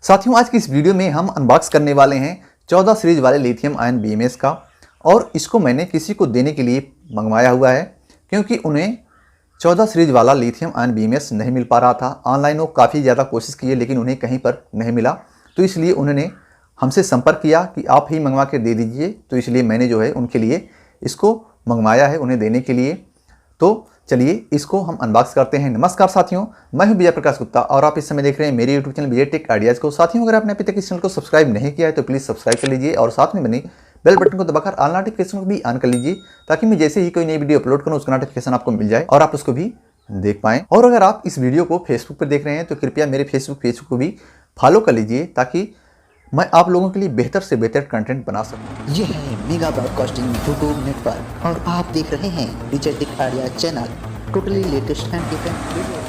साथियों, आज की इस वीडियो में हम अनबॉक्स करने वाले हैं 14 सीरीज वाले लिथियम आयन बीएमएस का। और इसको मैंने किसी को देने के लिए मंगवाया हुआ है, क्योंकि उन्हें 14 सीरीज वाला लिथियम आयन बीएमएस नहीं मिल पा रहा था। ऑनलाइन वो काफ़ी ज़्यादा कोशिश की है, लेकिन उन्हें कहीं पर नहीं मिला। तो इसलिए उन्होंने हमसे संपर्क किया कि आप ही मंगवा के दे दीजिए। तो इसलिए मैंने जो है उनके लिए इसको मंगवाया है, उन्हें देने के लिए। तो चलिए इसको हम अनबॉक्स करते हैं। नमस्कार साथियों, मैं हूं विजय प्रकाश गुप्ता और आप इस समय देख रहे हैं मेरे यूट्यूब चैनल विजय टेक आइडियाज़ को। साथियों, अगर आपने अभी तक इस चैनल को सब्सक्राइब नहीं किया है तो प्लीज़ सब्सक्राइब कर लीजिए और साथ में बनी बेल बटन को दबाकर ऑल नोटिफिकेशन को भी ऑन कर लीजिए, ताकि मैं जैसे ही कोई नई वीडियो अपलोड करूं उसका नोटिफिकेशन आपको मिल जाए और आप उसको भी देख पाएँ। और अगर आप इस वीडियो को फेसबुक पर देख रहे हैं तो कृपया मेरे फेसबुक पेज को भी फॉलो कर लीजिए, ताकि मैं आप लोगों के लिए बेहतर से बेहतर कंटेंट बना सकूं। ये है मेगा ब्रॉडकास्टिंग यूट्यूब नेटवर्क और आप देख रहे हैं Vijay tech idea channel, totally latest and different video.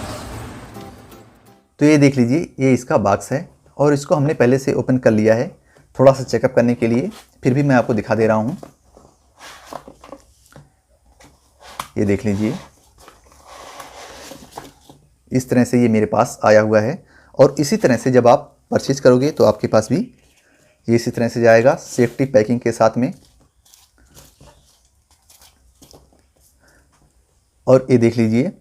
तो ये देख लीजिए, ये इसका बॉक्स है और इसको हमने पहले से ओपन कर लिया है थोड़ा सा चेकअप करने के लिए। फिर भी मैं आपको दिखा दे रहा हूँ। ये देख लीजिए, इस तरह से ये मेरे पास आया हुआ है। और इसी तरह से जब आप परचेज करोगे तो आपके पास भी ये इसी तरह से जाएगा, सेफ्टी पैकिंग के साथ में। और ये देख लीजिए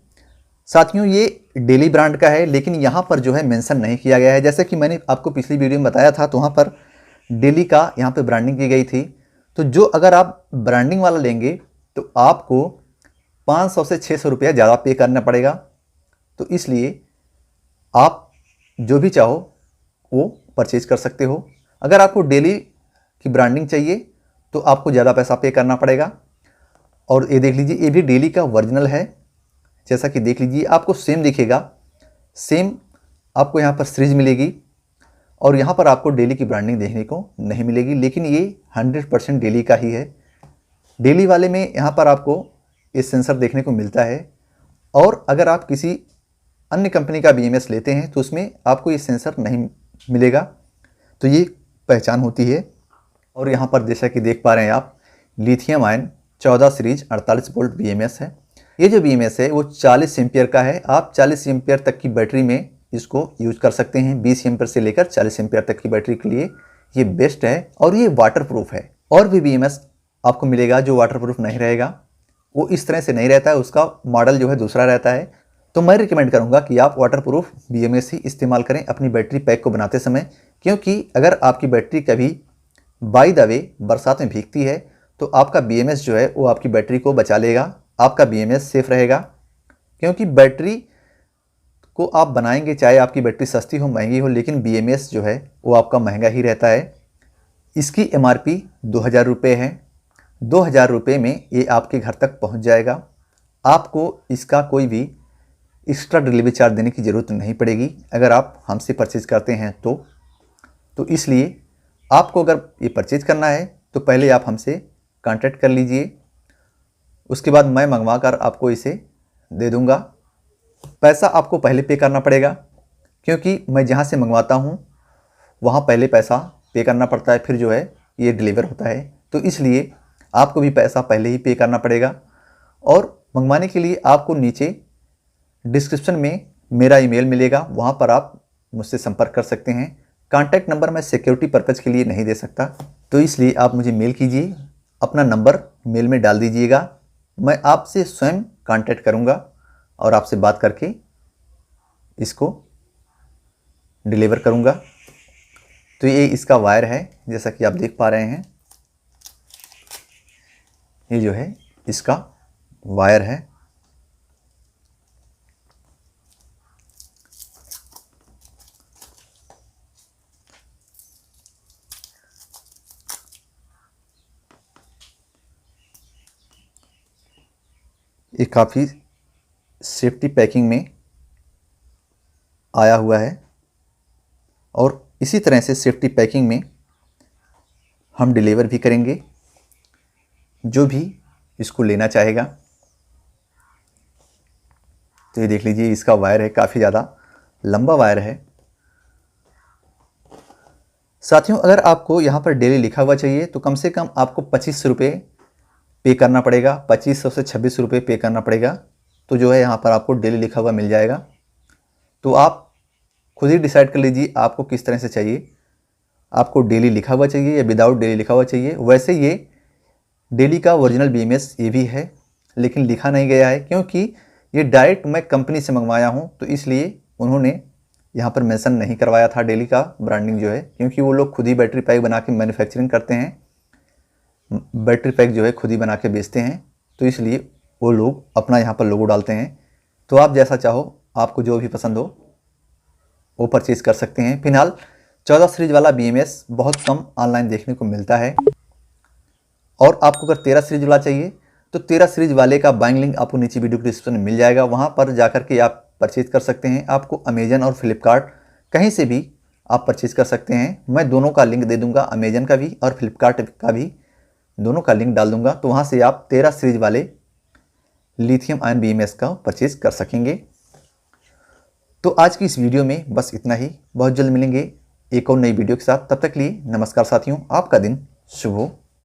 साथियों, ये डेली ब्रांड का है, लेकिन यहाँ पर जो है मेंशन नहीं किया गया है। जैसे कि मैंने आपको पिछली वीडियो में बताया था, तो वहाँ पर डेली का यहाँ पे ब्रांडिंग की गई थी। तो जो अगर आप ब्रांडिंग वाला लेंगे तो आपको 500 से 600 रुपया ज़्यादा पे करना पड़ेगा। तो इसलिए आप जो भी चाहो वो परचेज कर सकते हो। अगर आपको डेली की ब्रांडिंग चाहिए तो आपको ज़्यादा पैसा पे करना पड़ेगा। और ये देख लीजिए, ये भी डेली का ओरिजिनल है। जैसा कि देख लीजिए, आपको सेम दिखेगा, सेम आपको यहाँ पर सीरीज मिलेगी और यहाँ पर आपको डेली की ब्रांडिंग देखने को नहीं मिलेगी, लेकिन ये 100% डेली का ही है। डेली वाले में यहाँ पर आपको ये सेंसर देखने को मिलता है। और अगर आप किसी अन्य कंपनी का बीएमएस लेते हैं तो उसमें आपको ये सेंसर नहीं मिलेगा। तो ये पहचान होती है। और यहाँ पर जैसा कि देख पा रहे हैं आप, lithium ion 14 series 48 volt BMS है। ये जो बीएमएस है वो 40 एम्पियर का है। आप 40 एम्पियर तक की बैटरी में इसको यूज कर सकते हैं। 20 एम्पियर से लेकर 40 एम्पियर तक की बैटरी के लिए ये बेस्ट है। और ये वाटरप्रूफ है। और भी बीएमएस आपको मिलेगा जो वाटरप्रूफ नहीं रहेगा, वो इस तरह से नहीं रहता है, उसका मॉडल जो है दूसरा रहता है। तो मैं रिकमेंड करूंगा कि आप वाटरप्रूफ बीएमएस ही इस्तेमाल करें अपनी बैटरी पैक को बनाते समय, क्योंकि अगर आपकी बैटरी कभी बाय द वे बरसात में भीगती है तो आपका बीएमएस जो है वो आपकी बैटरी को बचा लेगा, आपका बीएमएस सेफ रहेगा। क्योंकि बैटरी को आप बनाएंगे, चाहे आपकी बैटरी सस्ती हो महंगी हो, लेकिन बीएमएस जो है वो आपका महंगा ही रहता है। इसकी एमआरपी 2000 रुपये है। 2000 रुपये में ये आपके घर तक पहुंच जाएगा। आपको इसका कोई भी एक्स्ट्रा डिलीवरी चार्ज देने की ज़रूरत नहीं पड़ेगी अगर आप हमसे परचेज़ करते हैं तो इसलिए आपको अगर ये परचेज़ करना है तो पहले आप हमसे कांटेक्ट कर लीजिए। उसके बाद मैं मंगवा कर आपको इसे दे दूंगा। पैसा आपको पहले पे करना पड़ेगा, क्योंकि मैं जहाँ से मंगवाता हूँ वहाँ पहले पैसा पे करना पड़ता है, फिर जो है ये डिलीवर होता है। तो इसलिए आपको भी पैसा पहले ही पे करना पड़ेगा। और मंगवाने के लिए आपको नीचे डिस्क्रिप्शन में मेरा ईमेल मिलेगा, वहाँ पर आप मुझसे संपर्क कर सकते हैं। कॉन्टैक्ट नंबर मैं सिक्योरिटी पर्पज़ के लिए नहीं दे सकता, तो इसलिए आप मुझे मेल कीजिए, अपना नंबर मेल में डाल दीजिएगा। मैं आपसे स्वयं कांटेक्ट करूँगा और आपसे बात करके इसको डिलीवर करूँगा। तो ये इसका वायर है, जैसा कि आप देख पा रहे हैं। ये जो है इसका वायर है। ये काफ़ी सेफ्टी पैकिंग में आया हुआ है और इसी तरह से सेफ्टी पैकिंग में हम डिलीवर भी करेंगे जो भी इसको लेना चाहेगा। तो ये देख लीजिए, इसका वायर है, काफ़ी ज़्यादा लंबा वायर है। साथियों, अगर आपको यहाँ पर डेली लिखा हुआ चाहिए तो कम से कम आपको 25 रुपये पे करना पड़ेगा। 2500 से 26 रुपये पे करना पड़ेगा। तो जो है यहाँ पर आपको डेली लिखा हुआ मिल जाएगा। तो आप खुद ही डिसाइड कर लीजिए आपको किस तरह से चाहिए। आपको डेली लिखा हुआ चाहिए या विदाउट डेली लिखा हुआ चाहिए। वैसे ये डेली का ओरिजिनल BMS ये भी है, लेकिन लिखा नहीं गया है क्योंकि ये डायरेक्ट मैं कंपनी से मंगवाया हूँ, तो इसलिए उन्होंने यहाँ पर मेंशन नहीं करवाया था डेली का ब्रांडिंग जो है, क्योंकि वो लोग खुद ही बैटरी पैक बना के मैन्युफैक्चरिंग करते हैं, बैटरी पैक जो है खुद ही बना के बेचते हैं, तो इसलिए वो लोग अपना यहाँ पर लोगो डालते हैं। तो आप जैसा चाहो, आपको जो भी पसंद हो वो परचेज़ कर सकते हैं। फिलहाल 14 सीरीज वाला BMS बहुत कम ऑनलाइन देखने को मिलता है, और आपको अगर 13 सीरीज वाला चाहिए तो 13 सीरीज वाले का बाइंग लिंक आपको नीचे वीडियो के डिस्क्रिप्शन में मिल जाएगा, वहाँ पर जाकर के आप परचेज़ कर सकते हैं। आपको अमेजन और फ्लिपकार्ट कहीं से भी आप परचेज़ कर सकते हैं। मैं दोनों का लिंक दे दूंगा, अमेजन का भी और फ्लिपकार्ट का भी, दोनों का लिंक डाल दूंगा, तो वहाँ से आप 13 सीरीज वाले लिथियम आयन BMS का परचेज़ कर सकेंगे। तो आज की इस वीडियो में बस इतना ही। बहुत जल्द मिलेंगे एक और नई वीडियो के साथ। तब तक के लिए नमस्कार साथियों, आपका दिन शुभ हो।